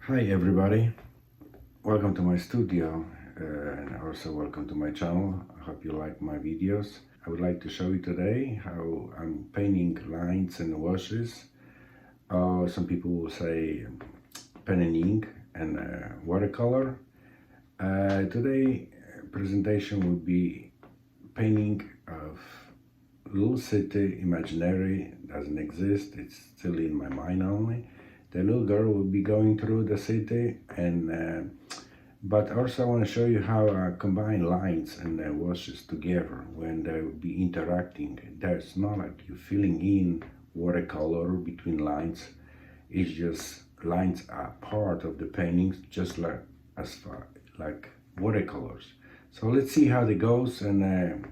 Hi everybody, welcome to my studio and also welcome to my channel. I hope you like my videos. I would like to show you today how I'm painting lines and washes. Some people will say pen and ink and watercolor. Today presentation will be painting of little city, imaginary, doesn't exist, it's still in my mind only. The little girl will be going through the city and but also I want to show you how I combine lines and washes together when they will be interacting. There's not like you filling in watercolor between lines. It's just lines are part of the paintings, just like as far like watercolors. So let's see how it goes, and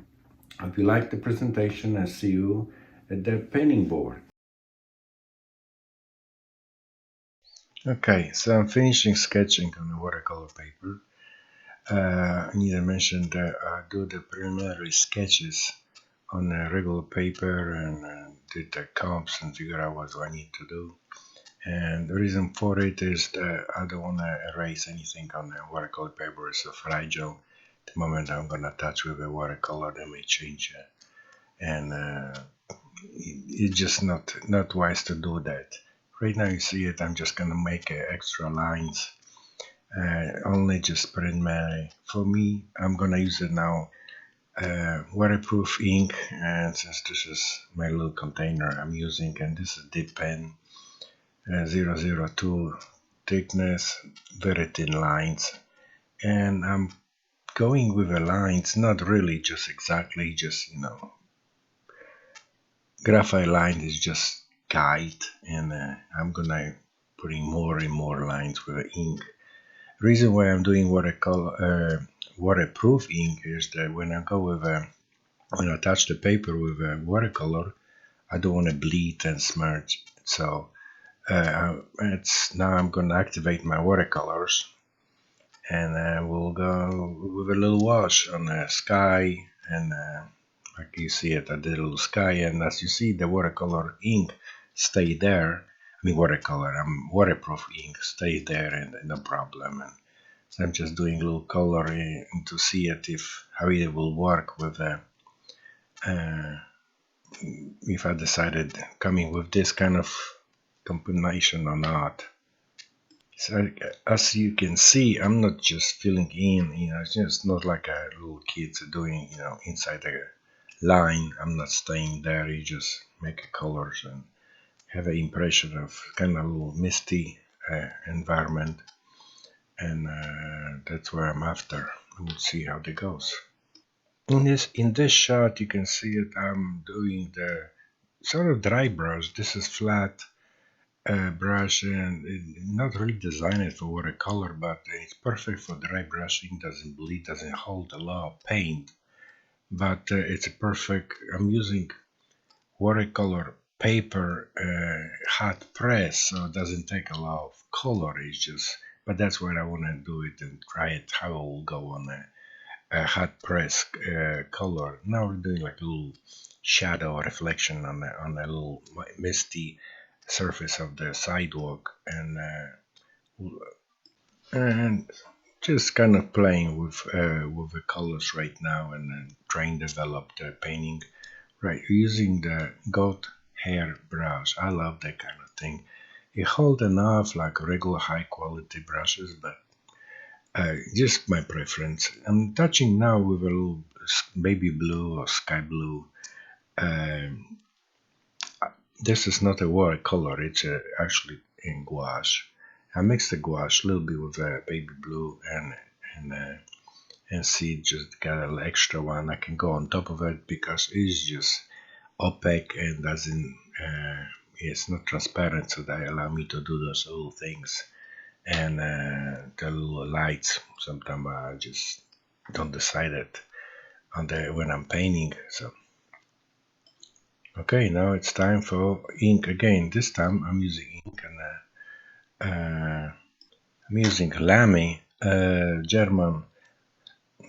hope you like the presentation, and see you at the painting board. Okay, so I'm finishing sketching on the watercolor paper. I need to mention that I do the preliminary sketches on a regular paper and did the comps and figure out what I need to do. And the reason for it is that I don't want to erase anything on the watercolor paper. It's so fragile. The moment I'm going to touch with a watercolor, they may change it. And it's just not wise to do that. Right now you see it, I'm just going to make extra lines. Only just preliminary. For me, I'm going to use it now waterproof ink, and since this is my little container I'm using, and this is dip pen 002 thickness, very thin lines, and I'm going with the lines not really just exactly, just graphite line is just guide, and I'm gonna putting more and more lines with the ink. Reason why I'm doing watercolor waterproof ink is that when I go with when I touch the paper with watercolor, I don't want to bleed and smudge. So it's now I'm gonna activate my watercolors, and we'll go with a little wash on the sky, and like you see it, I did a little sky, and as you see, the watercolor ink stay there. I mean watercolor, waterproof ink stay there, and no problem. And so I'm just doing a little coloring to see it if how it will work with uh, if I decided coming with this kind of combination or not. So as you can see, I'm not just filling in, it's just not like a little kids are doing, inside a line. I'm not staying there. You just make colors and have an impression of kind of a little misty environment, and that's where I'm after. We'll see how that goes. In this shot, you can see it. I'm doing the sort of dry brush. This is flat brush, and not really designed for watercolor, but it's perfect for dry brushing. Doesn't bleed, doesn't hold a lot of paint, but it's a perfect. I'm using watercolor paper hot press, so it doesn't take a lot of color. It's just, but that's where I want to do it and try it how it will go on a hot press color. Now we're doing like a little shadow reflection on a little misty surface of the sidewalk, and just kind of playing with the colors right now, and trying to develop the painting. Right, using the goat hair brush. I love that kind of thing. It holds enough like regular high quality brushes, but just my preference. I'm touching now with a little baby blue or sky blue. Um, this is not a watercolor, it's actually in gouache. I mixed the gouache a little bit with baby blue, and see, just got an extra one. I can go on top of it because it's just opaque and doesn't it's not transparent, so they allow me to do those little things. And the little lights, sometimes I just don't decide it on the when I'm painting. So okay, now it's time for ink again. This time I'm using ink, and I'm using Lamy German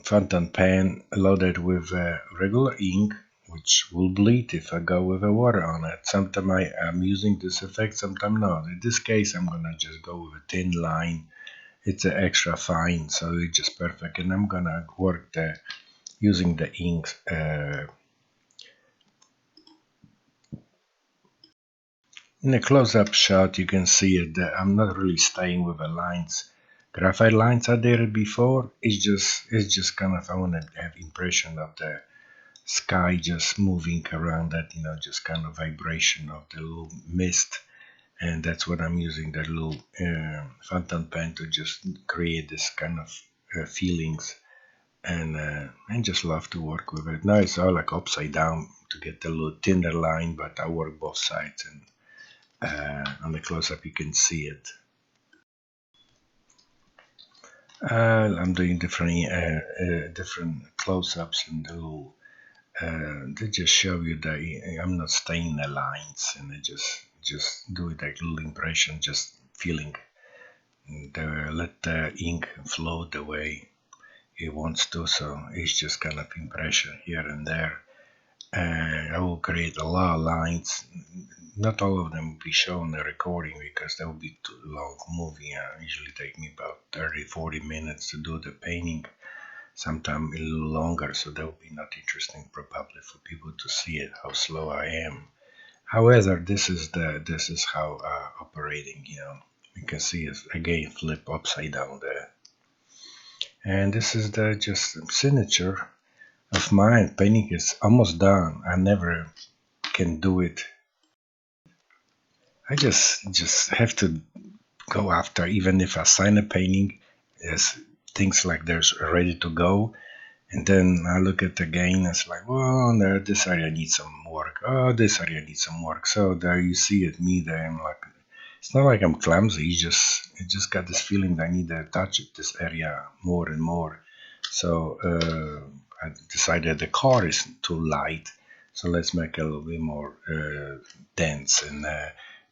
fountain pen loaded with regular ink which will bleed if I go with the water on it. Sometimes I'm using this effect, sometimes not. In this case, I'm gonna just go with a thin line. It's a extra fine, so it's just perfect. And I'm gonna work using the ink. In a close-up shot, you can see it that I'm not really staying with the lines. Graphite lines I did it before. It's just kind of, I want to have impression of the sky just moving around that, just kind of vibration of the little mist. And that's what I'm using, that little fountain pen, to just create this kind of feelings. And I just love to work with it. Now it's all like upside down to get the little thinner line, but I work both sides, and on the close-up you can see it. I'm doing different close-ups, and the little they just show you that I'm not staying the lines, and I just do it like little impression, just feeling let the ink flow the way it wants to. So it's just kind of impression here and there. I will create a lot of lines. Not all of them will be shown in the recording because that would be too long movie. Usually take me about 30-40 minutes to do the painting, sometimes a little longer, so that would be not interesting probably for people to see it, how slow I am. However, this is how operating, you can see it again flip upside down there. And this is the just signature of mine. Painting is almost done. I never can do it. I just have to go after, even if I sign a painting, there's things like there's ready to go, and then I look at the again, it's like, well, no, this area needs some work. Oh, this area needs some work. So there you see it, me there, I'm like, it's not like I'm clumsy, it just got this feeling that I need to touch this area more and more. So I decided the car is too light, so let's make it a little bit more dense, and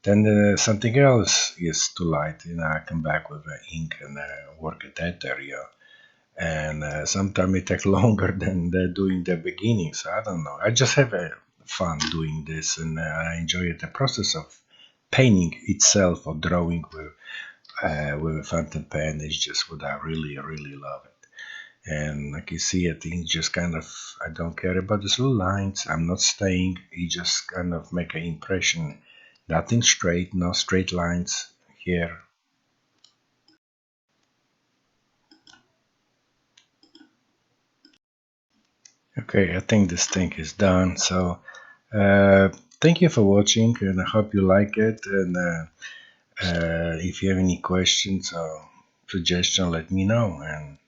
then something else is too light, and I come back with ink and work at that area. And sometimes it takes longer than doing the beginning, so I don't know. I just have fun doing this, and I enjoy the process of painting itself, or drawing with a fountain pen. Is just what I really love it. And like you see, I think just kind of, I don't care about these little lines. I'm not staying. You just kind of make an impression. Nothing straight, no straight lines here. Okay, I think this thing is done. So thank you for watching, and I hope you like it. And if you have any questions or suggestions, let me know. And